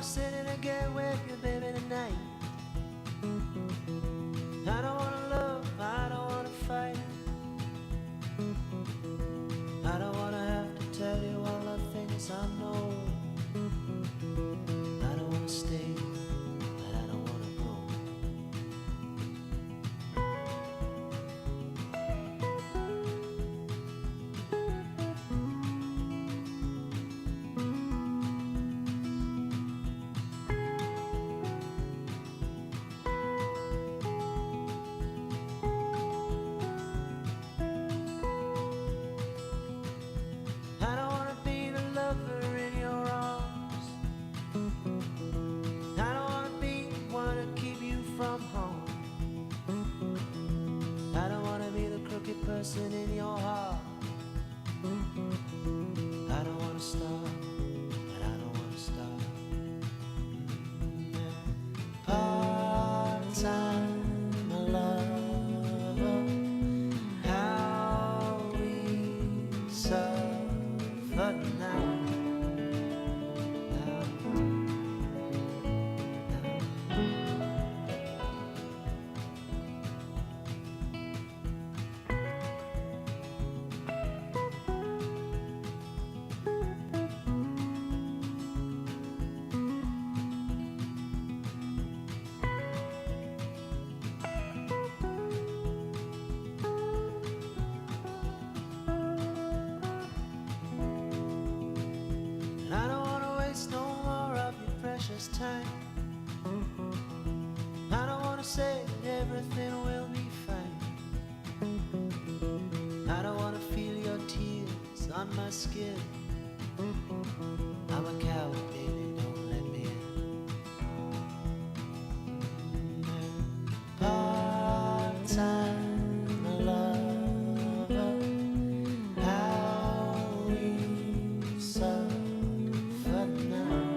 Sit in a get with you, baby, tonight. I don't wanna love, I don't wanna fight. I don't wanna have to tell you all the things I know. I don't wanna stay, but I don't wanna go. Person in your heart. I don't wanna stop, but I don't wanna stop. Part-time lover, how we suffer now. Time. I don't wanna say that everything will be fine. I don't wanna feel your tears on my skin. I'm a coward, baby, don't let me in. Part-time lover, how we suffer now.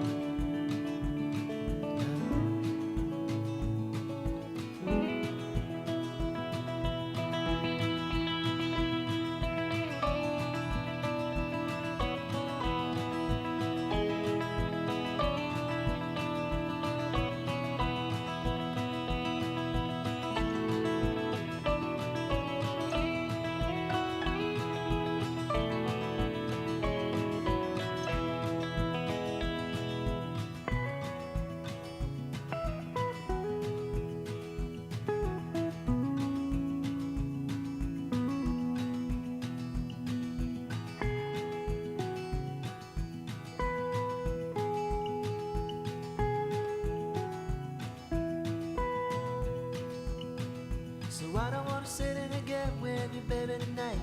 I don't wanna sit in and get with you, baby, tonight.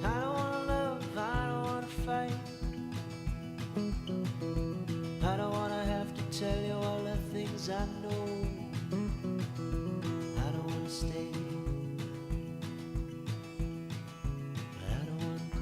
I don't wanna love, I don't wanna fight. I don't wanna have to tell you all the things I know. I don't wanna stay, but I don't wanna go.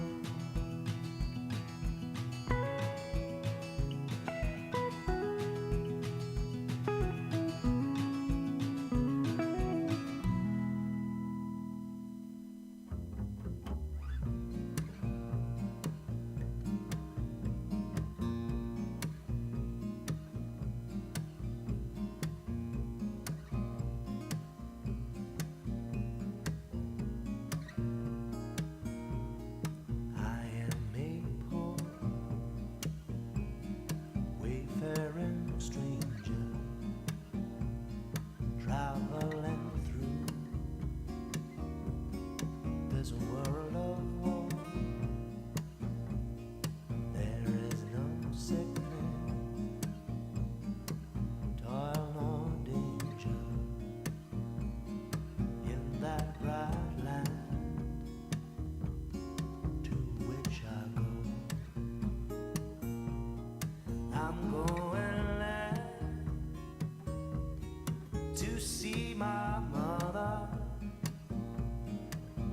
To see my mother,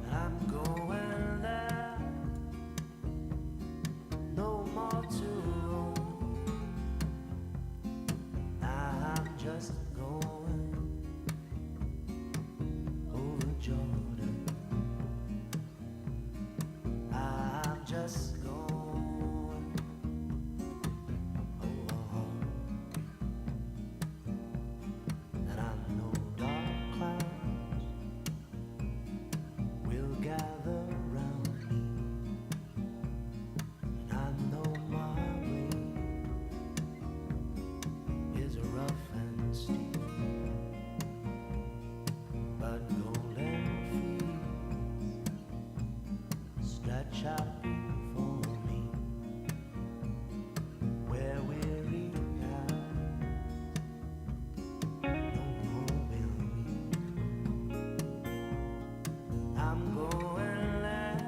I'm going there, no more to roam. I'm just going over Jordan. I'm just going over home. And I know dark clouds will gather round me, and I know my way is rough and steep, but golden fields stretch out before me, where weary I'm going there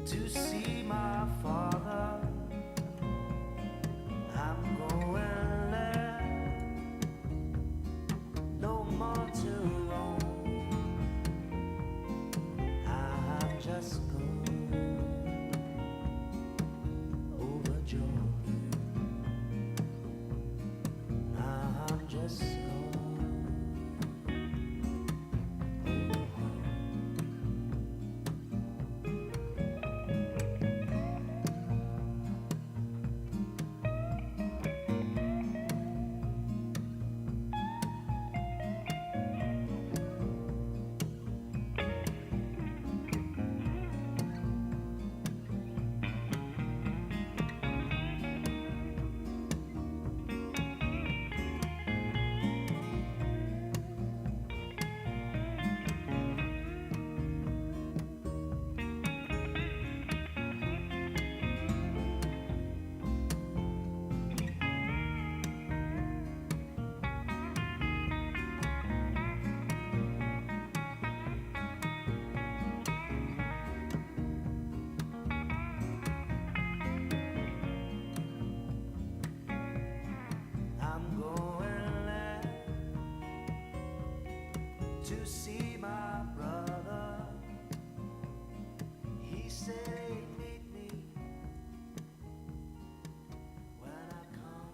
to see my father. I'm going there, no more to roam. I'm just going over Jordan. I'm just going. To see my brother, he said he'd meet me when I come.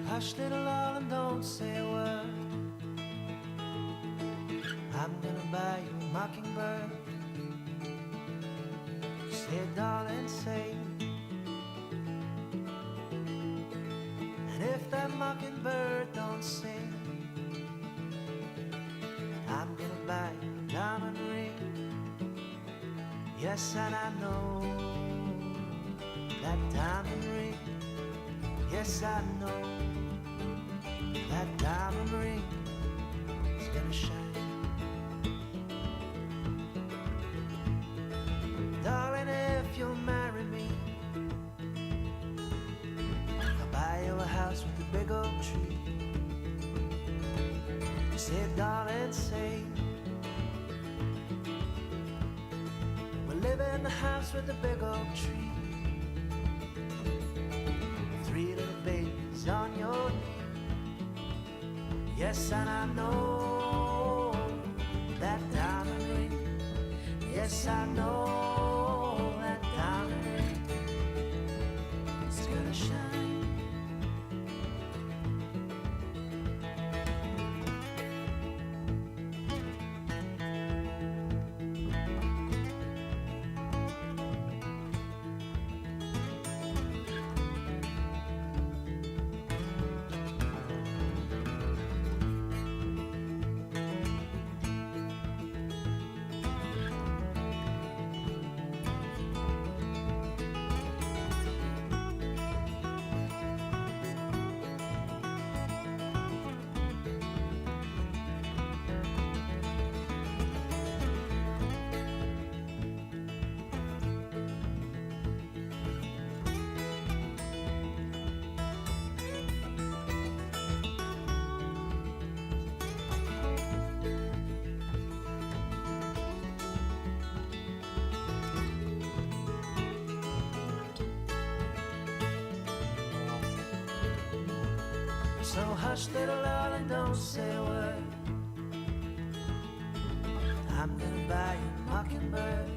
Hush, little darling, don't say a word. I'm gonna buy you a mockingbird. Say, darling, say. And if that mockingbird don't sing, I'm gonna buy you a diamond ring. Yes, and I know that diamond ring. Yes, I know that diamond ring is gonna shine. Darling, if you'll marry me, I'll buy you a house with a big oak tree. Say, darling, say, we'll live in the house with the big oak tree. 3 little babies on your knee. Yes, and I know that diamond ring. Yes, I know that diamond ring is gonna shine. So hush, little darling, don't say a word. I'm gonna buy you a mockingbird.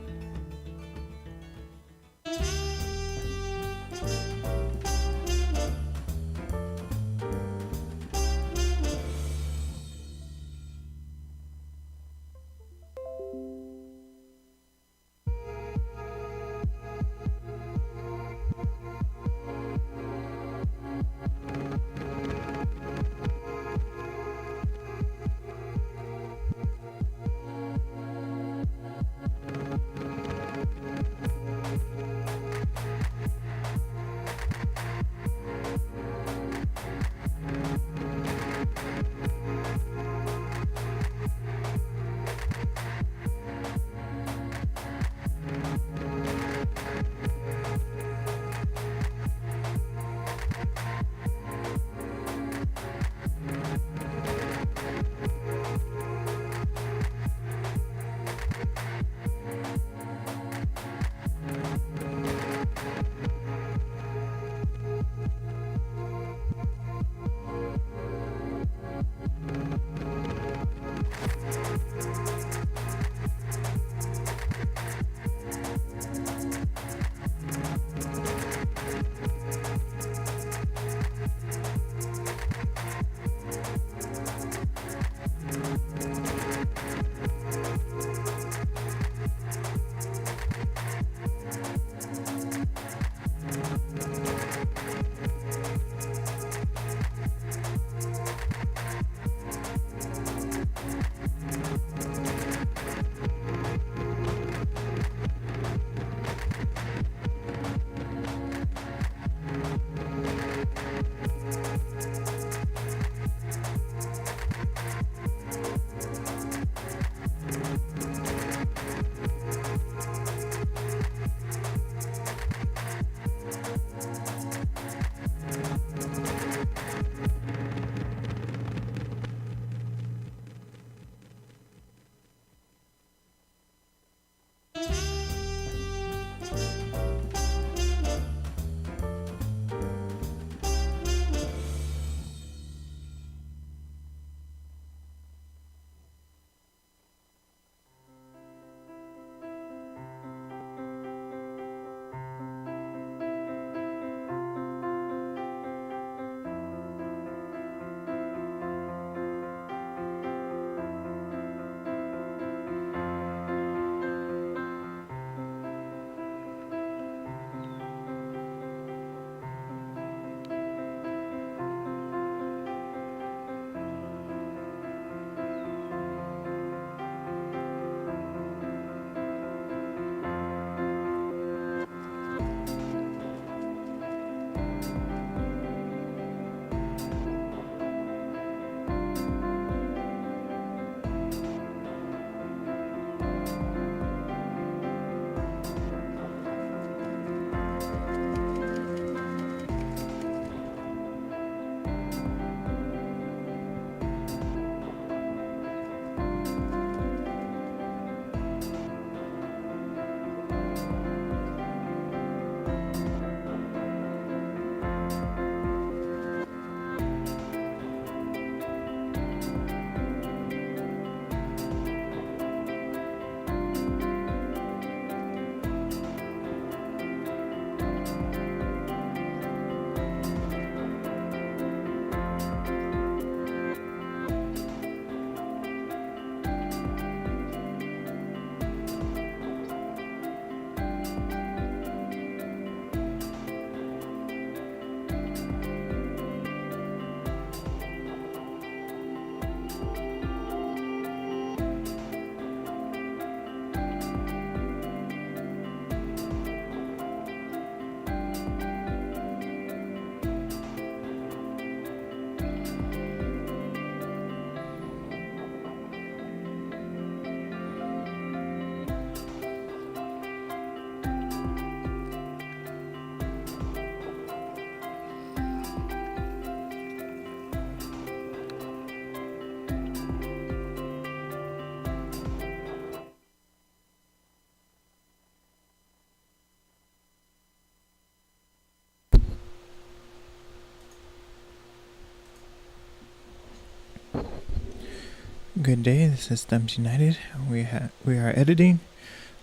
Good day. This is Thumbs United. We are editing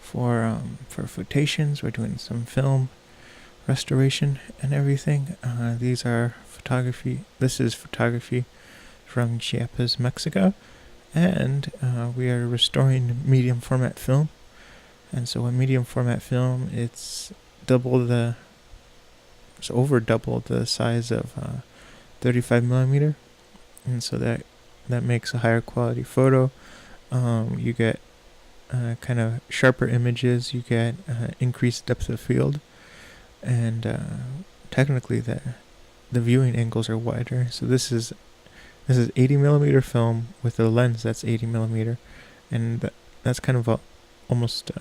for Flotations. We're doing some film restoration and everything. These are photography. This is photography from Chiapas, Mexico, and we are restoring medium format film. And so, in medium format film, it's over double the size of 35 millimeter, and so that makes a higher quality photo. You get kind of sharper images. You get increased depth of field, and technically the viewing angles are wider. So this is 80 millimeter film with a lens that's 80 millimeter, and that's kind of almost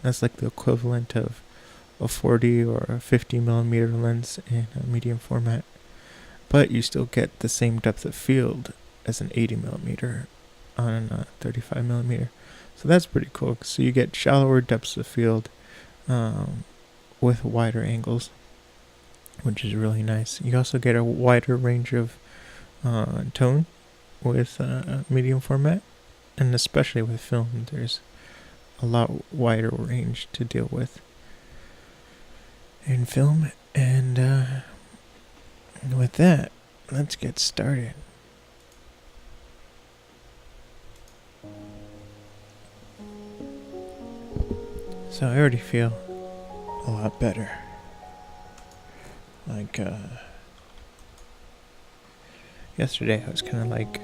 that's like the equivalent of a 40 or a 50 millimeter lens in a medium format, but you still get the same depth of field as an 80 millimeter on a 35 millimeter. So that's pretty cool. So you get shallower depths of field with wider angles, which is really nice. You also get a wider range of tone with medium format, and especially with film, there's a lot wider range to deal with in film. And with that, let's get started. So I already feel a lot better. Like, yesterday I was kind of like,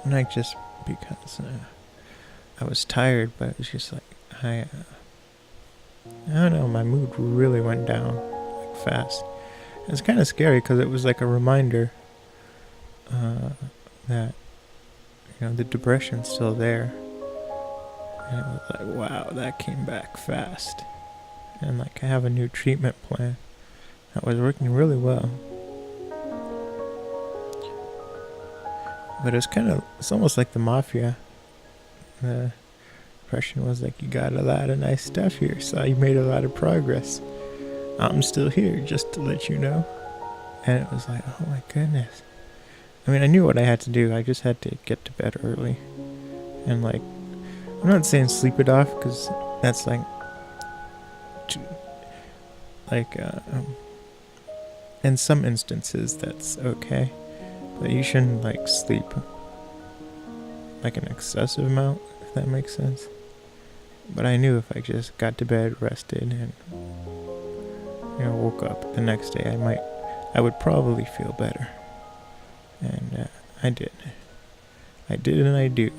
not just because I was tired, but it was just like, I don't know, my mood really went down, like, fast. It's kind of scary because it was like a reminder that, the depression's still there. And it was like, wow, that came back fast. And like, I have a new treatment plan that was working really well. But it's almost like the mafia. The depression was like, you got a lot of nice stuff here, so you made a lot of progress. I'm still here, just to let you know. And it was like, oh my goodness. I mean, I knew what I had to do. I just had to get to bed early. And like, I'm not saying sleep it off, because that's like, in some instances that's okay. But you shouldn't like sleep like an excessive amount, if that makes sense. But I knew if I just got to bed, rested, and woke up the next day, I would probably feel better. And I did and I do.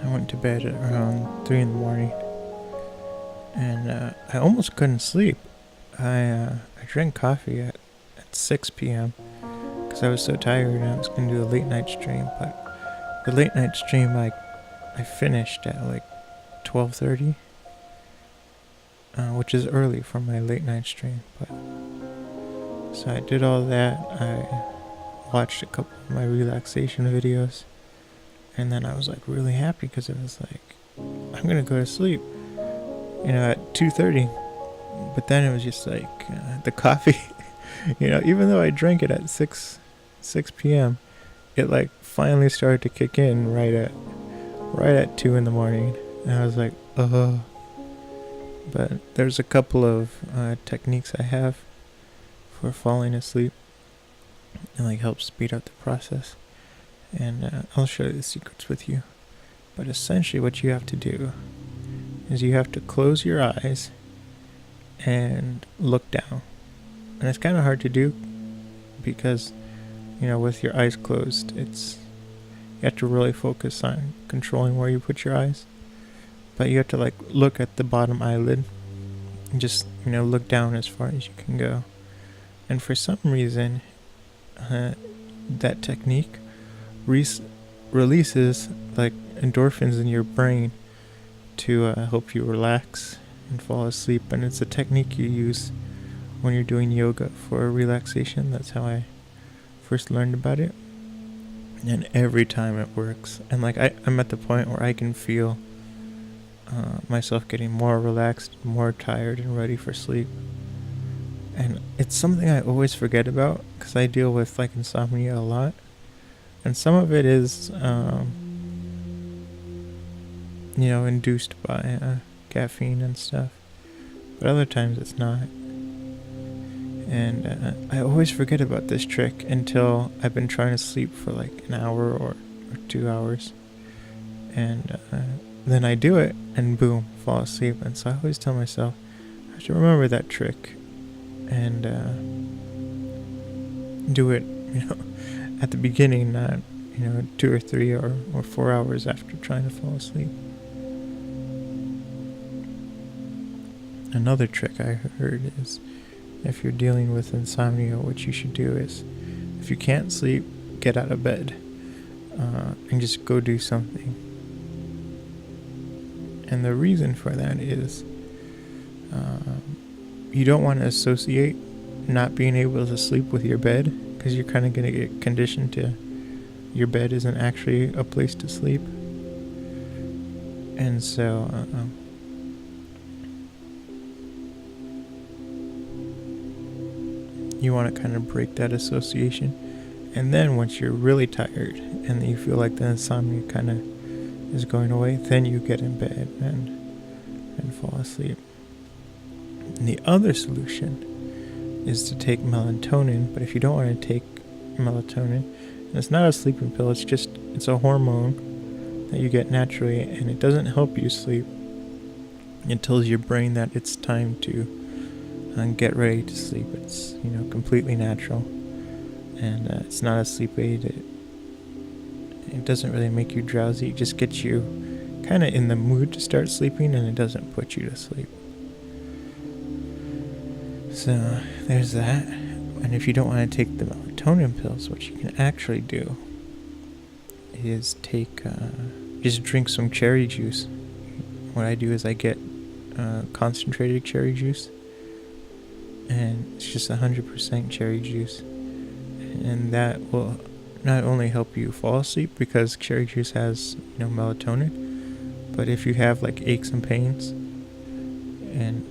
I went to bed at around 3 in the morning, and I almost couldn't sleep. I drank coffee at 6 p.m. because I was so tired and I was going to do a late night stream. But the late night stream I finished at like 12:30, which is early for my late night stream. But so I did all that. I watched a couple of my relaxation videos, and then I was like really happy because it was like, I'm going to go to sleep, at 2:30. But then it was just like the coffee, even though I drank it at 6 p.m., it like finally started to kick in right at 2 in the morning. And I was like, oh. But there's a couple of techniques I have for falling asleep and like help speed up the process. And I'll share the secrets with you. But essentially what you have to do is you have to close your eyes and look down. And it's kind of hard to do because, with your eyes closed, you have to really focus on controlling where you put your eyes. But you have to like look at the bottom eyelid and just, look down as far as you can go. And for some reason, that technique releases like endorphins in your brain to help you relax and fall asleep, and it's a technique you use when you're doing yoga for relaxation. That's how I first learned about it, and every time it works. And like I'm at the point where I can feel myself getting more relaxed, more tired, and ready for sleep. And it's something I always forget about because I deal with like insomnia a lot, and some of it is induced by caffeine and stuff, but other times it's not. And I always forget about this trick until I've been trying to sleep for like an hour or 2 hours, and then I do it and boom, fall asleep. And so I always tell myself I should remember that trick and do it at the beginning, not 2 or 3 or 4 hours after trying to fall asleep. Another trick I heard is, if you're dealing with insomnia, what you should do is, if you can't sleep, get out of bed and just go do something. And the reason for that is you don't want to associate not being able to sleep with your bed, because you're kind of going to get conditioned to your bed isn't actually a place to sleep. And so you want to kind of break that association. And then once you're really tired and you feel like the insomnia kind of is going away, then you get in bed and fall asleep. And the other solution is to take melatonin, but if you don't want to take melatonin, and it's not a sleeping pill, it's a hormone that you get naturally, and it doesn't help you sleep. It tells your brain that it's time to get ready to sleep. It's completely natural, and it's not a sleep aid. It doesn't really make you drowsy. It just gets you kind of in the mood to start sleeping, and it doesn't put you to sleep. So there's that. And if you don't want to take the melatonin pills, what you can actually do is just drink some cherry juice. What I do is I get concentrated cherry juice, and it's just 100% cherry juice, and that will not only help you fall asleep because cherry juice has melatonin, but if you have like aches and pains, and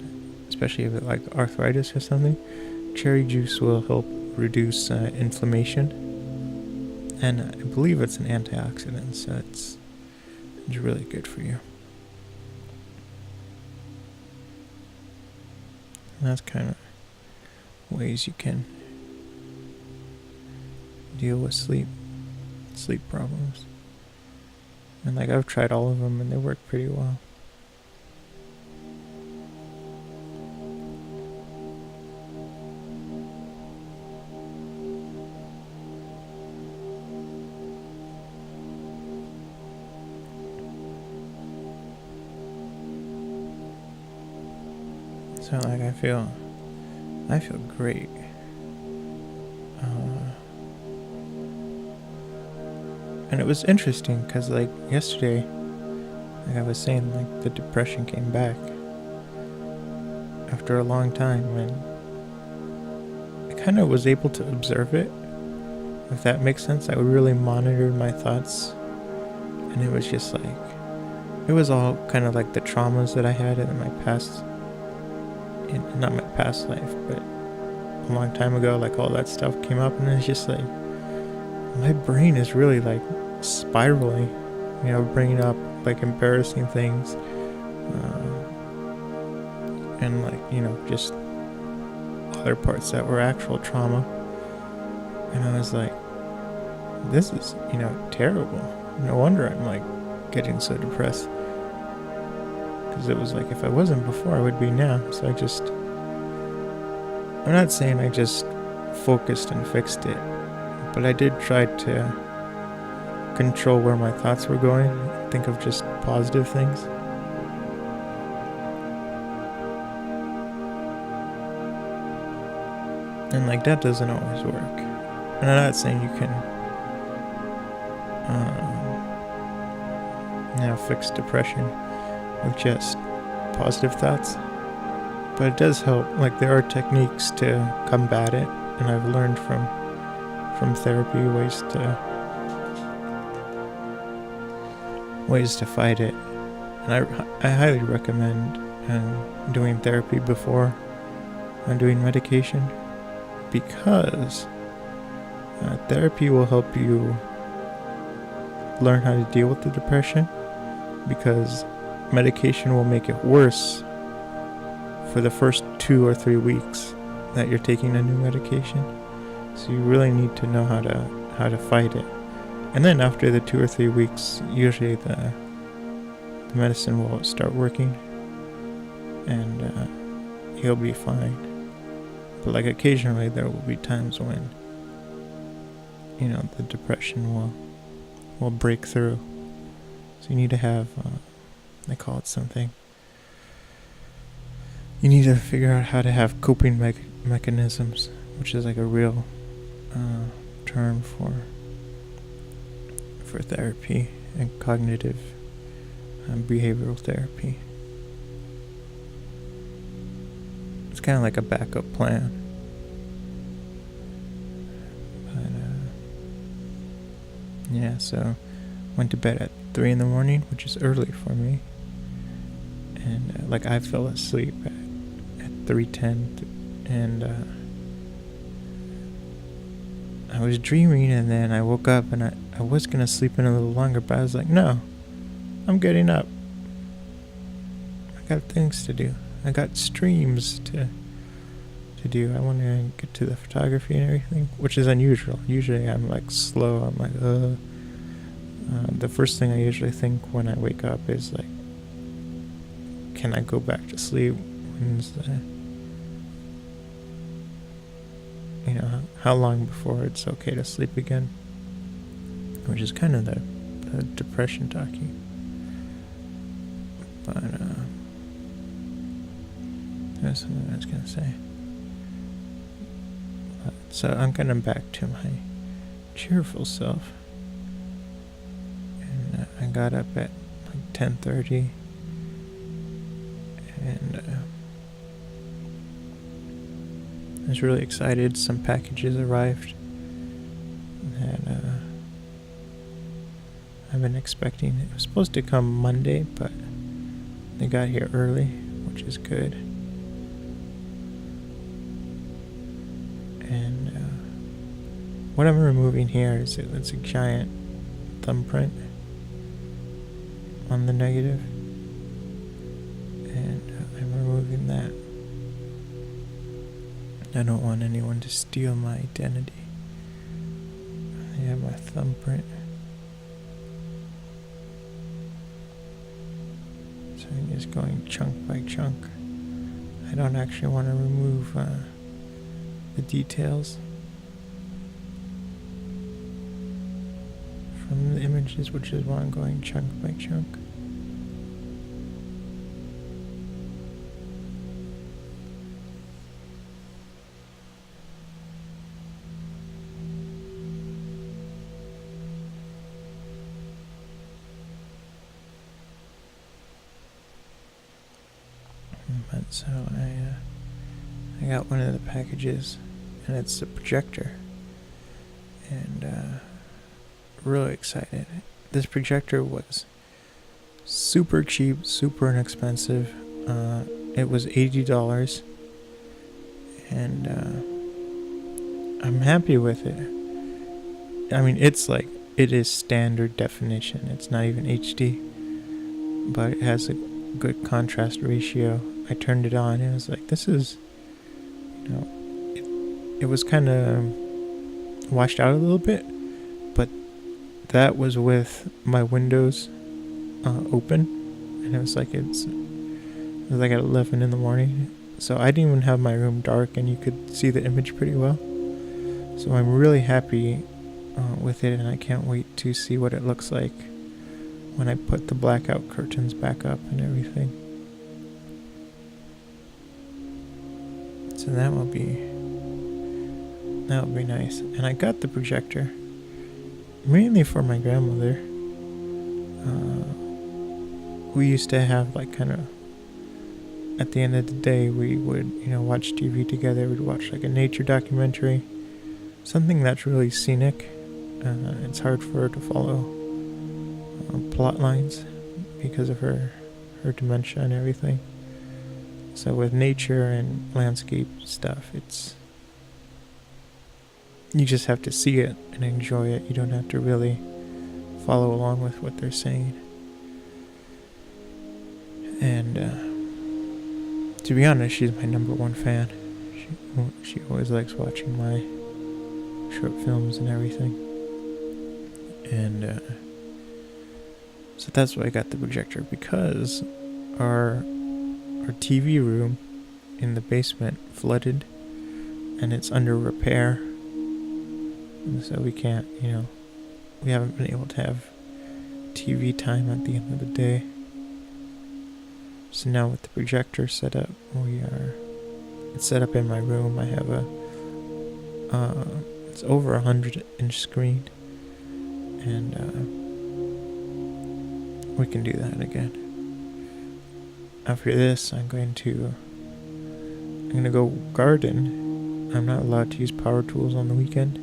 especially if it like arthritis or something, cherry juice will help reduce inflammation, and I believe it's an antioxidant, so it's really good for you. And that's kind of ways you can deal with sleep problems. And like I've tried all of them and they work pretty well. So like I feel great. And it was interesting because like yesterday, like I was saying, like the depression came back after a long time, and I kind of was able to observe it, if that makes sense. I really monitored my thoughts, and it was just like, it was all kind of like the traumas that I had in my past, not my past life, but a long time ago, like all that stuff came up, and it's just like, my brain is really like spiraling, bringing up like embarrassing things, and like, just other parts that were actual trauma. And I was like, this is, terrible. No wonder I'm like getting so depressed. Because it was like, if I wasn't before, I would be now. So I'm not saying I just focused and fixed it, but I did try to control where my thoughts were going, think of just positive things. And like that doesn't always work. And I'm not saying you can fix depression with just positive thoughts. But it does help. Like, there are techniques to combat it, and I've learned from therapy ways to fight it. And I highly recommend doing therapy before doing medication, because therapy will help you learn how to deal with the depression, because medication will make it worse for the first 2 or 3 weeks that you're taking a new medication. So you really need to know how to fight it. And then after the 2 or 3 weeks, usually the medicine will start working, and you'll be fine. But like, occasionally there will be times when, you know, the depression will break through. So you need to have, they call it something. You need to figure out how to have coping mechanisms, which is like a real term for therapy and cognitive behavioral therapy. It's kind of like a backup plan. But yeah, so went to bed at 3 in the morning, which is early for me. And like, I fell asleep at 3:10, and I was dreaming, and then I woke up, and I was gonna sleep in a little longer, but I was like, no, I'm getting up. I got things to do. I got streams to do. I want to get to the photography and everything, which is unusual. Usually I'm like slow. I'm like, the first thing I usually think when I wake up is like, can I go back to sleep? When's how long before it's okay to sleep again? Which is kind of the depression talking. But there's something I was gonna say. So I'm getting back to my cheerful self, and I got up at like 10:30, and I was really excited. Some packages arrived that I've been expecting. It was supposed to come Monday, but they got here early, which is good. And what I'm removing here is it's a giant thumbprint on the negative, and I'm removing that. I don't want anyone to steal my identity. I have my thumbprint. So I'm just going chunk by chunk. I don't actually want to remove the details from the images, which is why I'm going chunk by chunk. But so I got one of the packages, and it's a projector, and really excited. This projector was super cheap, super inexpensive. It was $80, and I'm happy with it. I mean, it is standard definition. It's not even HD, but it has a good contrast ratio. I turned it on, and it was like, this is, it was kind of washed out a little bit, but that was with my windows open, and it was like it was like at 11 in the morning, so I didn't even have my room dark, and you could see the image pretty well. So I'm really happy with it, and I can't wait to see what it looks like when I put the blackout curtains back up and everything. So that will be nice. And I got the projector mainly for my grandmother. we used to have like kind of at the end of the day we would watch TV together. We'd watch like a nature documentary, something that's really scenic. It's hard for her to follow plot lines because of her dementia and everything. So with nature and landscape stuff, you just have to see it and enjoy it. You don't have to really follow along with what they're saying. And to be honest, she's my number one fan. She always likes watching my short films and everything. And so that's why I got the projector, because our TV room in the basement flooded and it's under repair. And so we can't, we haven't been able to have TV time at the end of the day. So now with the projector set up, it's set up in my room. I have it's over 100-inch screen, and we can do that again. After this, I'm gonna go garden. I'm not allowed to use power tools on the weekend,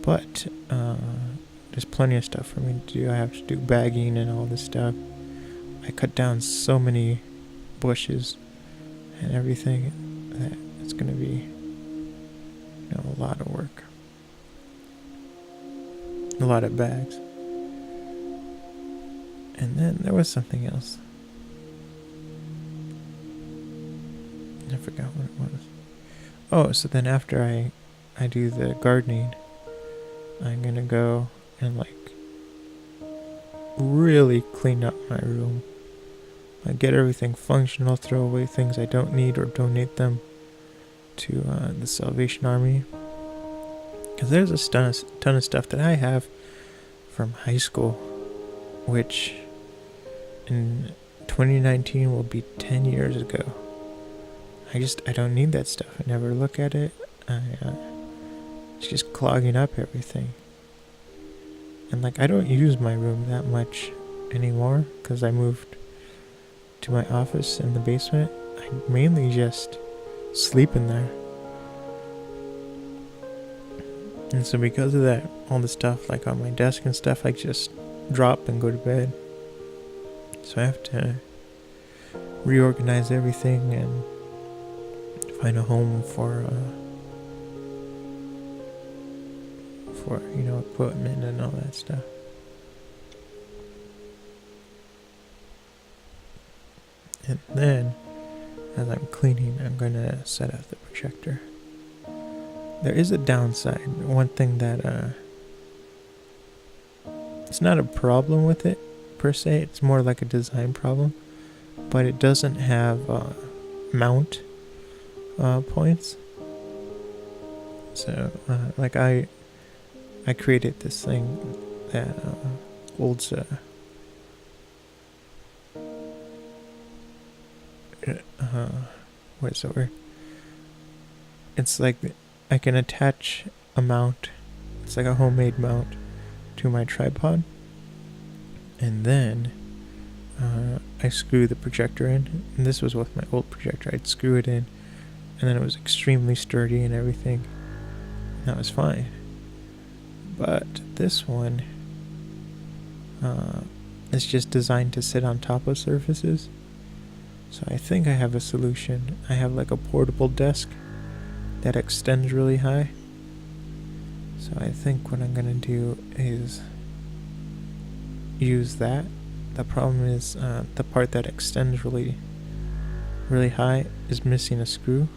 but there's plenty of stuff for me to do. I have to do bagging and all this stuff. I cut down so many bushes and everything that it's gonna be a lot of work, a lot of bags. And then there was something else. I forgot what it was. Oh, so then after I do the gardening, I'm gonna go and really clean up my room. I get everything functional, throw away things I don't need, or donate them to the Salvation Army. Because there's a ton of stuff that I have from high school, which in 2019 will be 10 years ago. I don't need that stuff. I never look at it. It's just clogging up everything. And I don't use my room that much anymore because I moved to my office in the basement. I mainly just sleep in there. And so because of that, all the stuff on my desk and stuff, I just drop and go to bed. So I have to reorganize everything and find a home for equipment and all that stuff. And then, as I'm cleaning, I'm gonna set up the projector. There is a downside. One thing that it's not a problem with it per se. It's more like a design problem, but it doesn't have mount points. So I created this thing that holds what is the word? It's I can attach a mount. It's like a homemade mount to my tripod, and then I screw the projector in. And this was with my old projector. I'd screw it in, and then it was extremely sturdy and everything. And that was fine. But this one is just designed to sit on top of surfaces. So I think I have a solution. I have a portable desk that extends really high. So I think what I'm gonna do is use that. The problem is the part that extends really high is missing a screw.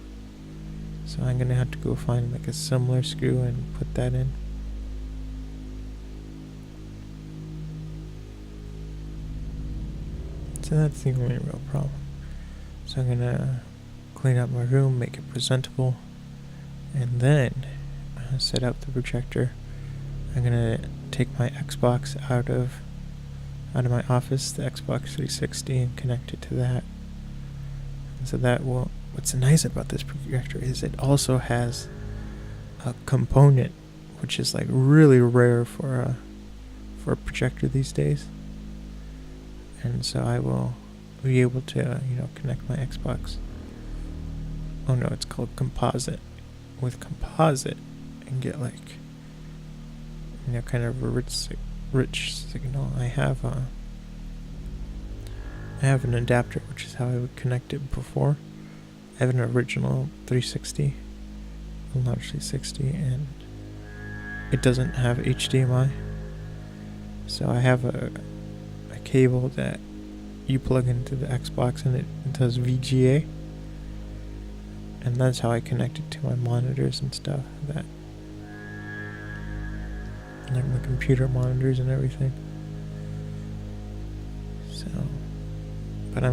So I'm gonna have to go find a similar screw and put that in. So that's the only real problem. So I'm gonna clean up my room, make it presentable, and then set up the projector. I'm gonna take my Xbox out of my office, the Xbox 360, and connect it to that. And so that will. What's nice about this projector is it also has a component, which is really rare for a projector these days. and so I will be able to, connect my Xbox. Oh no, it's called composite. With composite, and get like, kind of a rich signal. I have an adapter, which is how I would connect it before. I have an original 360, well, not 360, and it doesn't have HDMI. So I have a cable that you plug into the Xbox, and it does VGA. And that's how I connect it to my monitors and stuff. That, like my computer monitors and everything. So, but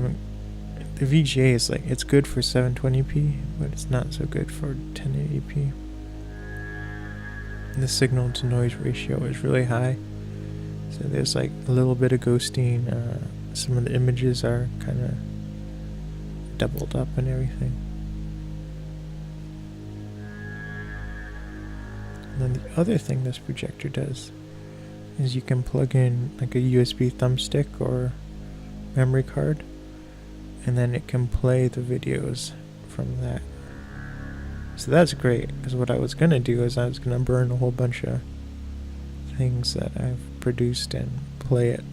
the VGA is like, it's good for 720p, but it's not so good for 1080p. The signal to noise ratio is really high. So there's like a little bit of ghosting. Some of the images are kind of doubled up and everything. And then the other thing this projector does is you can plug in like a USB thumbstick or memory card, and then it can play the videos from that. So that's great, because what I was going to do is I was going to burn a whole bunch of things that I've produced and play it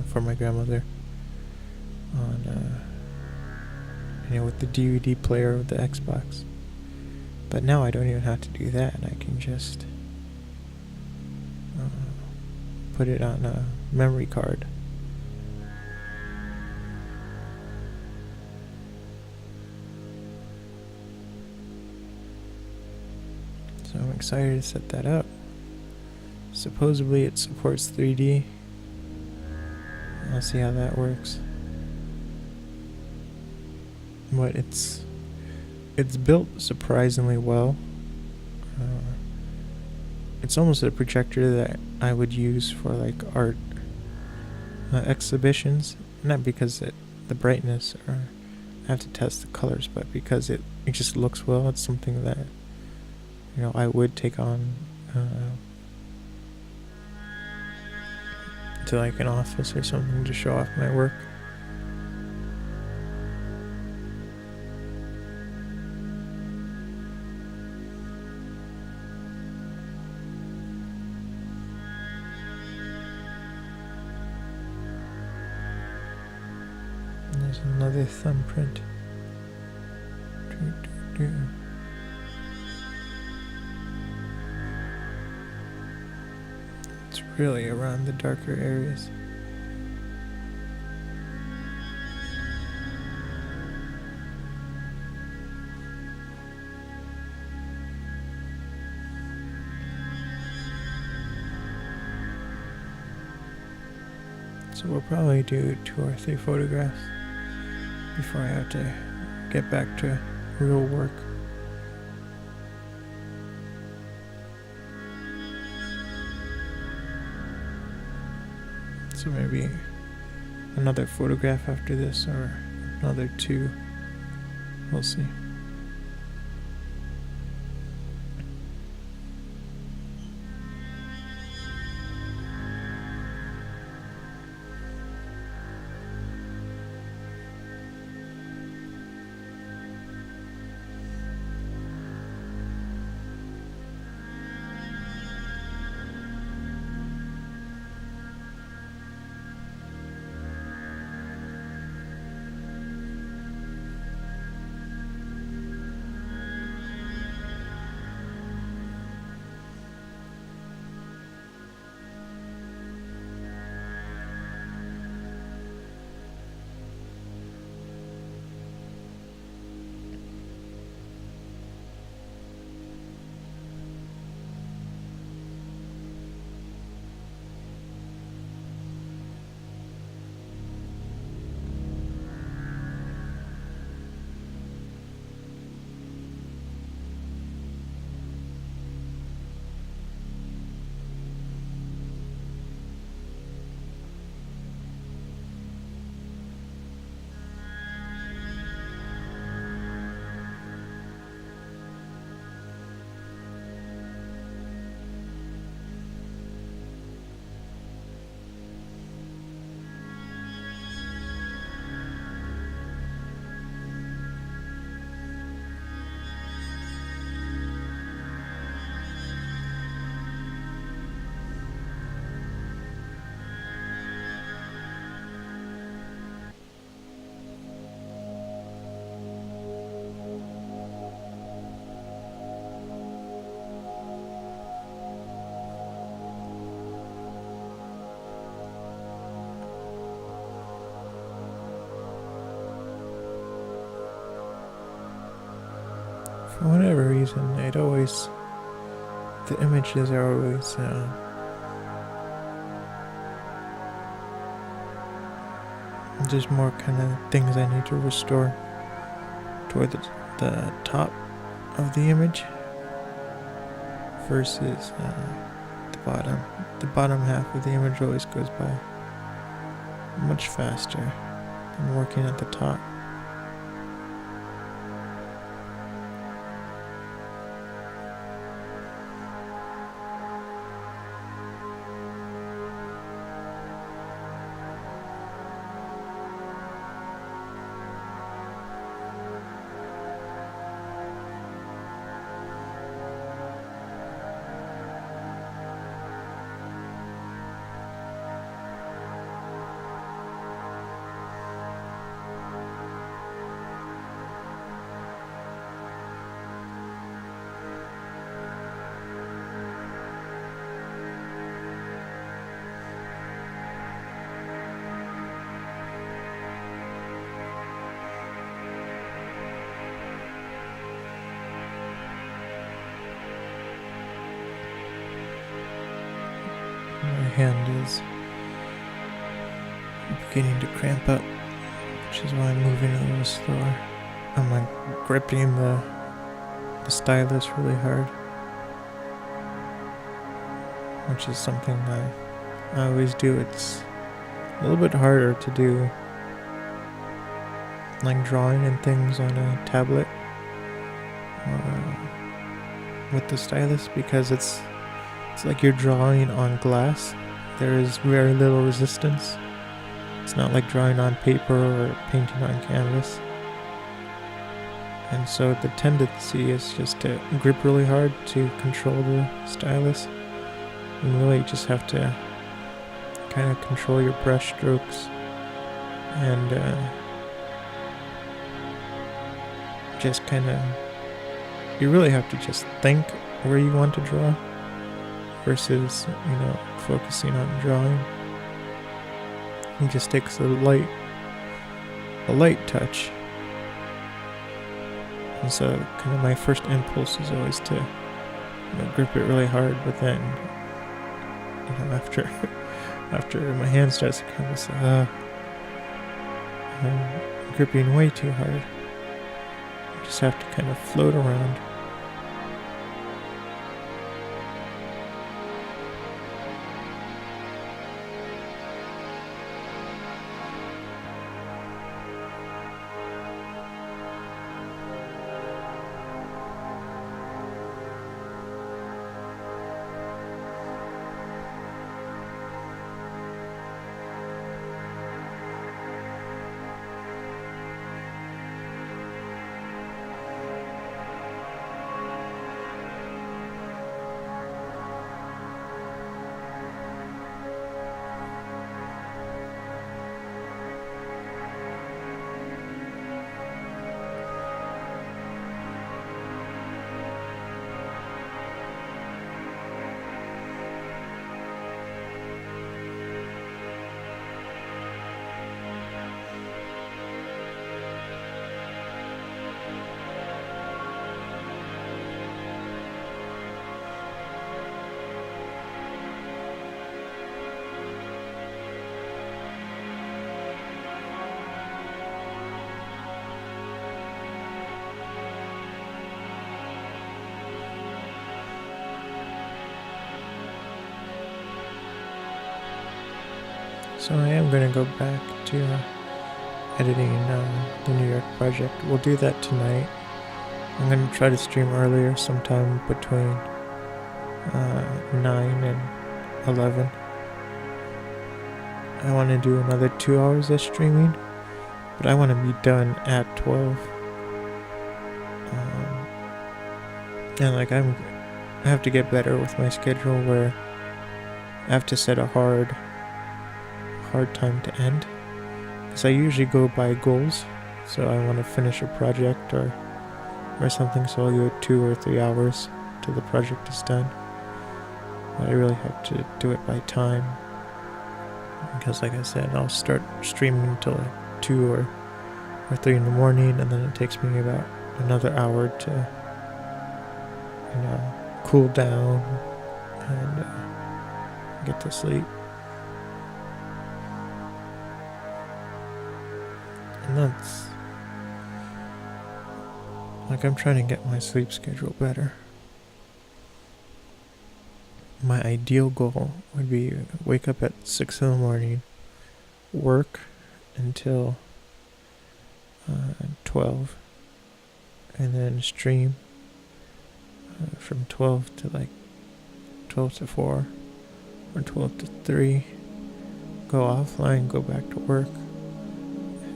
for my grandmother on, with the DVD player of the Xbox. But now I don't even have to do that. I can just put it on a memory card. So I'm excited to set that up. Supposedly it supports 3D. I'll see how that works. But it's built surprisingly well. It's almost a projector that I would use for like art exhibitions. Not because the brightness, or I have to test the colors, but because it just looks well. It's something that I would take on to like an office or something to show off my work. And there's another thumbprint. It's really around the darker areas. So we'll probably do 2 or 3 photographs before I have to get back to real work. So maybe another photograph after this, or another 2. We'll see. for whatever reason, the images are always just more kind of things I need to restore toward the top of the image versus the bottom. The bottom half of the image always goes by much faster than working at the top. My hand is beginning to cramp up, which is why I'm moving a little slower. I'm like gripping the stylus really hard, which is something I always do. It's a little bit harder to do, like drawing and things on a tablet with the stylus, because it's like you're drawing on glass. There is very little resistance. It's not like drawing on paper or painting on canvas. And so the tendency is just to grip really hard to control the stylus. And really you just have to kind of control your brush strokes and just kind of, you really have to just think where you want to draw versus, focusing on drawing. It just takes a light touch. And so kind of my first impulse is always to grip it really hard, but then after my hand starts to kind of say, I'm gripping way too hard. I just have to kind of float around. So I am going to go back to editing the New York project. We'll do that tonight. I'm going to try to stream earlier, sometime between 9 and 11. I want to do another 2 hours of streaming, but I want to be done at 12. And like I have to get better with my schedule, where I have to set a hard time to end, because I usually go by goals. So I want to finish a project or something, so I'll go 2 or 3 hours till the project is done. But I really have to do it by time, because like I said, I'll start streaming until like 2 or 3 in the morning, and then it takes me about another hour to cool down and get to sleep. And that's like, I'm trying to get my sleep schedule better. My ideal goal would be wake up at 6 in the morning, work until 12, and then stream from 12 to 12 to 4 or 12 to 3, go offline, go back to work,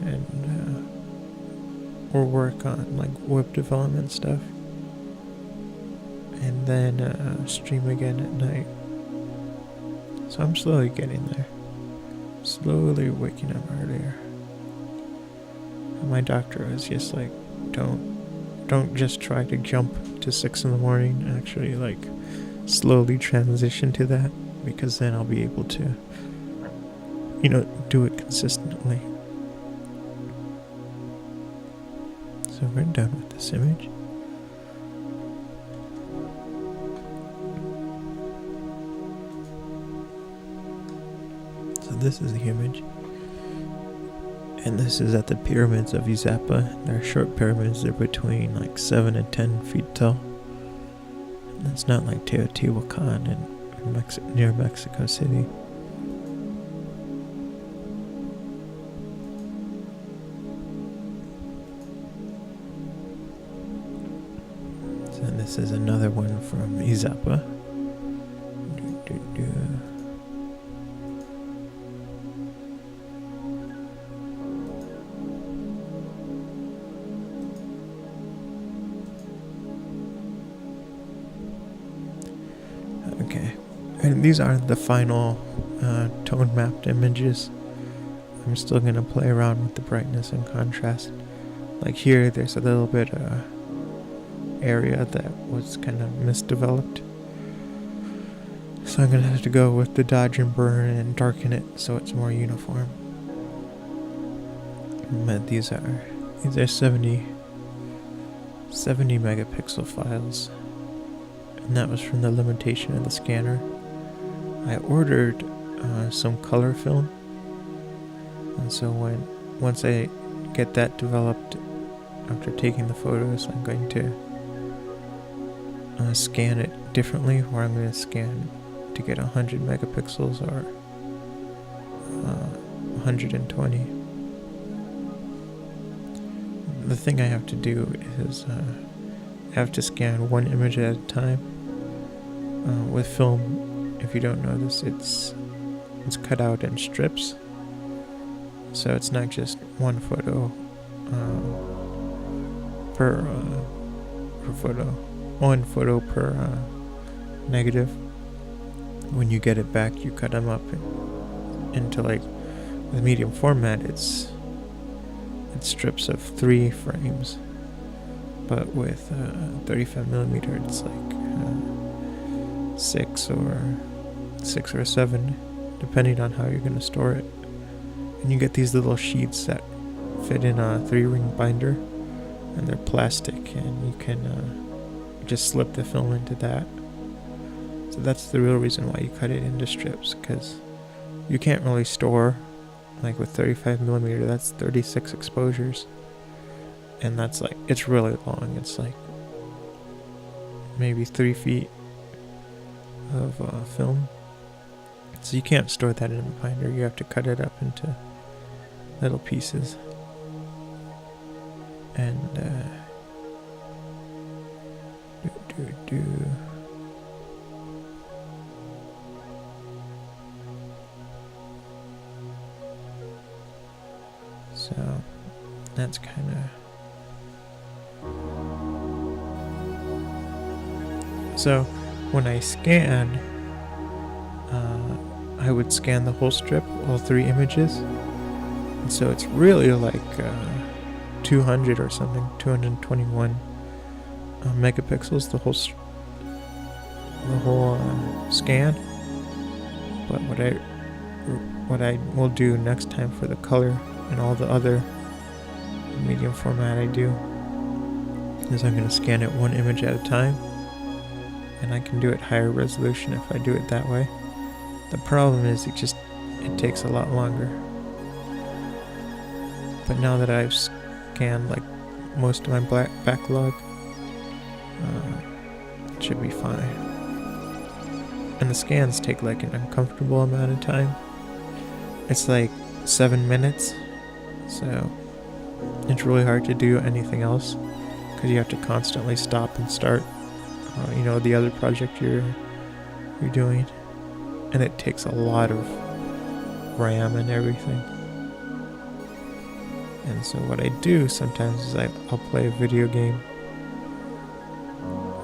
and or work on web development stuff, and then stream again at night. So I'm slowly getting there, slowly waking up earlier. And my doctor was just like, don't just try to jump to 6 in the morning, actually slowly transition to that, because then I'll be able to do it consistently. So we're done with this image. So this is the image. And this is at the pyramids of Izapa. They're short pyramids. They're between 7 and 10 feet tall. And it's not like Teotihuacan near Mexico City. And this is another one from Izapa. Okay, and these aren't the final tone mapped images. I'm still gonna play around with the brightness and contrast. Like here, there's a little bit area that was kind of misdeveloped, so I'm gonna have to go with the dodge and burn and darken it so it's more uniform. But these are 70 megapixel files, and that was from the limitation of the scanner. I ordered some color film, and so once I get that developed after taking the photos, I'm going to scan it differently, where I'm going to scan to get 100 megapixels or 120. The thing I have to do is I have to scan one image at a time. With film, if you don't know this, it's cut out in strips, so it's not just one photo per photo. One photo per negative. When you get it back, you cut them up into with medium format. It's strips of 3 frames, but with 35mm, it's 6 or 7, depending on how you're going to store it. And you get these little sheets that fit in a 3-ring binder, and they're plastic, and you can just slip the film into that. So that's the real reason why you cut it into strips, because you can't really store, with 35mm, that's 36 exposures, and that's it's really long. It's maybe 3 feet of film, so you can't store that in a binder. You have to cut it up into little pieces. And so that's kind of, so when I scan, I would scan the whole strip, all 3 images, and so it's really 200 or something, 221 megapixels, the whole scan. But what I will do next time for the color and all the other medium format I do is I'm going to scan it one image at a time, and I can do it higher resolution if I do it that way. The problem is it takes a lot longer. But now that I've scanned like most of my backlog, it should be fine. And the scans take like an uncomfortable amount of time. It's like 7 minutes, so it's really hard to do anything else because you have to constantly stop and start, the other project you're doing, and it takes a lot of RAM and everything. And so what I do sometimes is I'll play a video game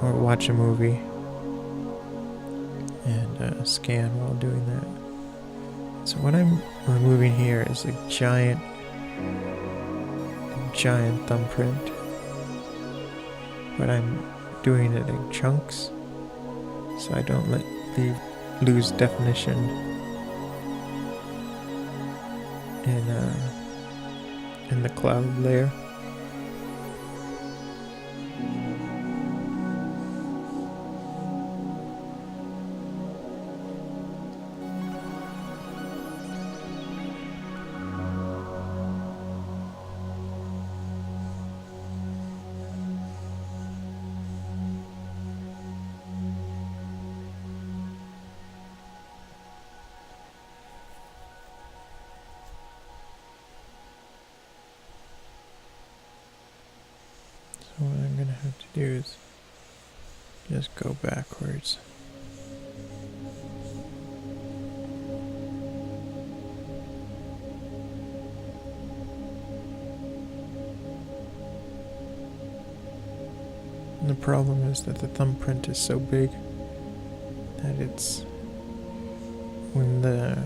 or watch a movie and scan while doing that. So what I'm removing here is a giant thumbprint, but I'm doing it in chunks so I don't lose definition in the cloud layer. So what I'm gonna have to do is just go backwards. And the problem is that the thumbprint is so big that when the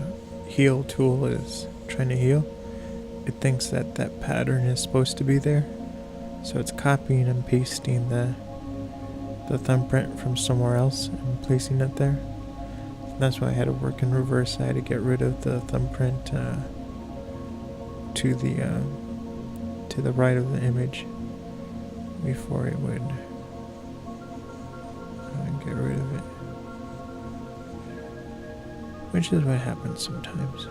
heal tool is trying to heal, it thinks that pattern is supposed to be there. So it's copying and pasting the thumbprint from somewhere else and placing it there. That's why I had to work in reverse. I had to get rid of the thumbprint to the right of the image before it would get rid of it. Which is what happens sometimes.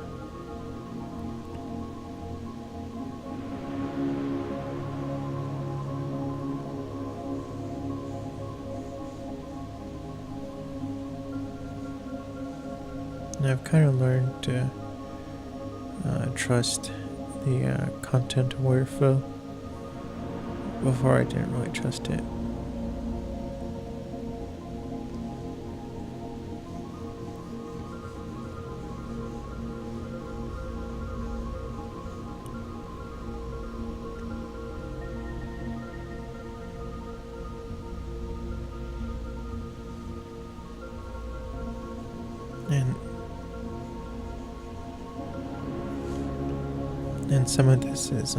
And I've kind of learned to trust the content-aware fill. Before I didn't really trust it. And some of this is,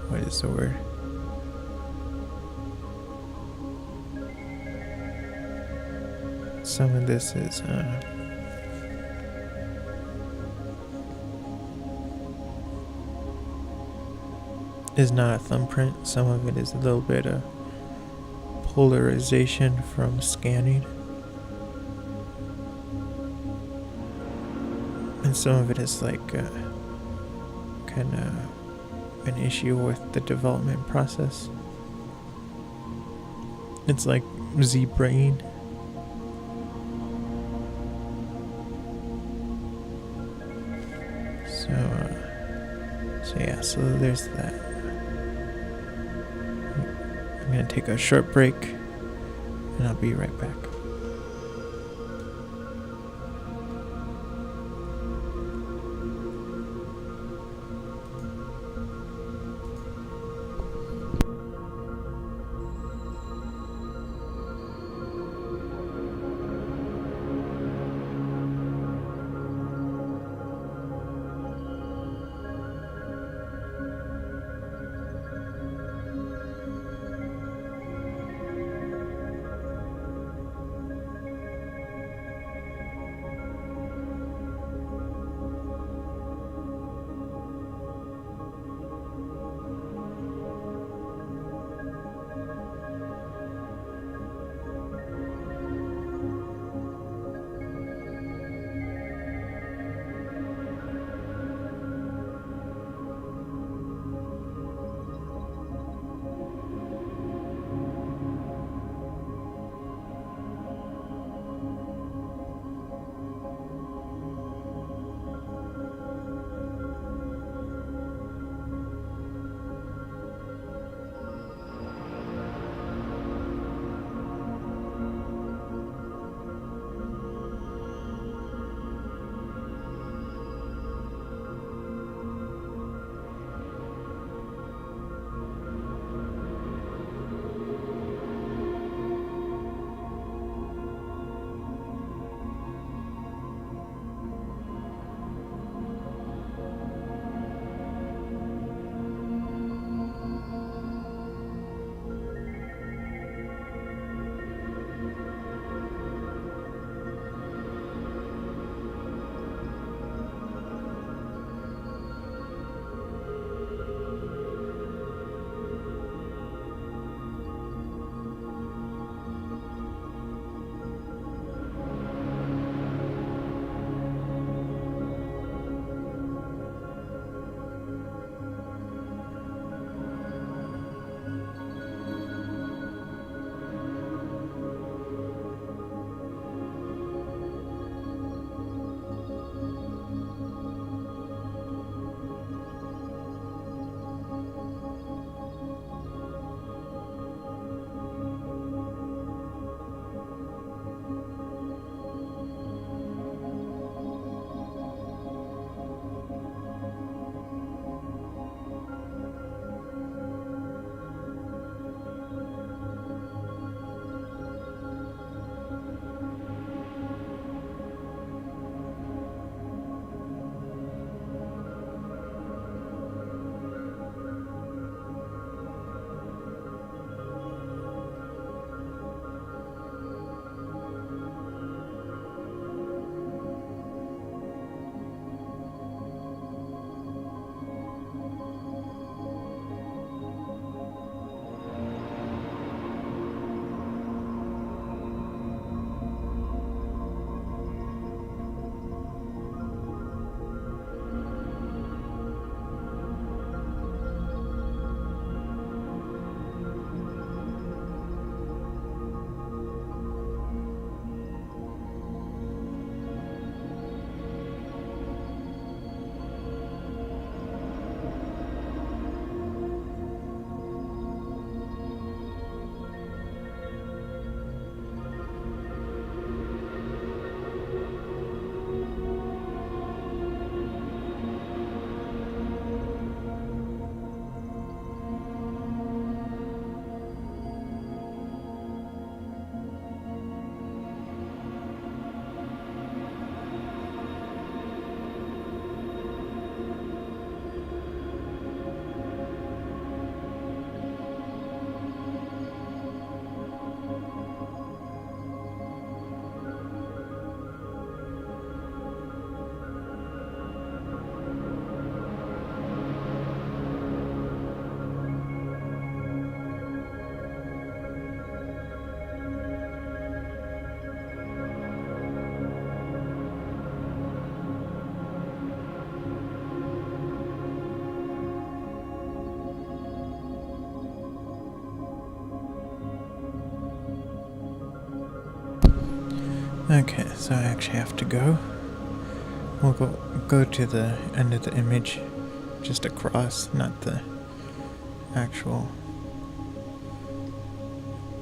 what is the word? Some of this is not a thumbprint. Some of it is a little bit of polarization from scanning. And some of it is like kind of an issue with the development process. It's like Z-brain. So there's that. I'm gonna take a short break and I'll be right back. Okay, so I actually have to go. We'll go to the end of the image, just across, not the actual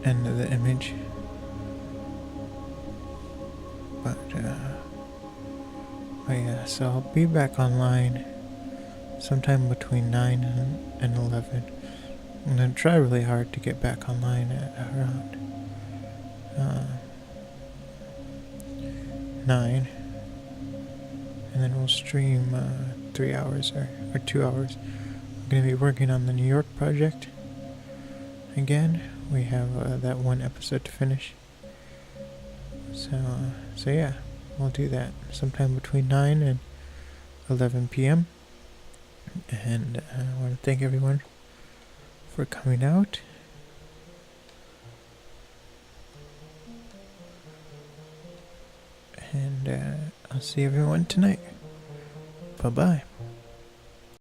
end of the image. But yeah, so I'll be back online sometime between 9 and 11. I'm gonna try really hard to get back online at around 9, and then we'll stream 3 hours or 2 hours. I'm gonna be working on the New York project again. We have that one episode to finish. So yeah, we'll do that sometime between 9 and 11 p.m. And I want to thank everyone for coming out. And I'll see everyone tonight. Bye-bye.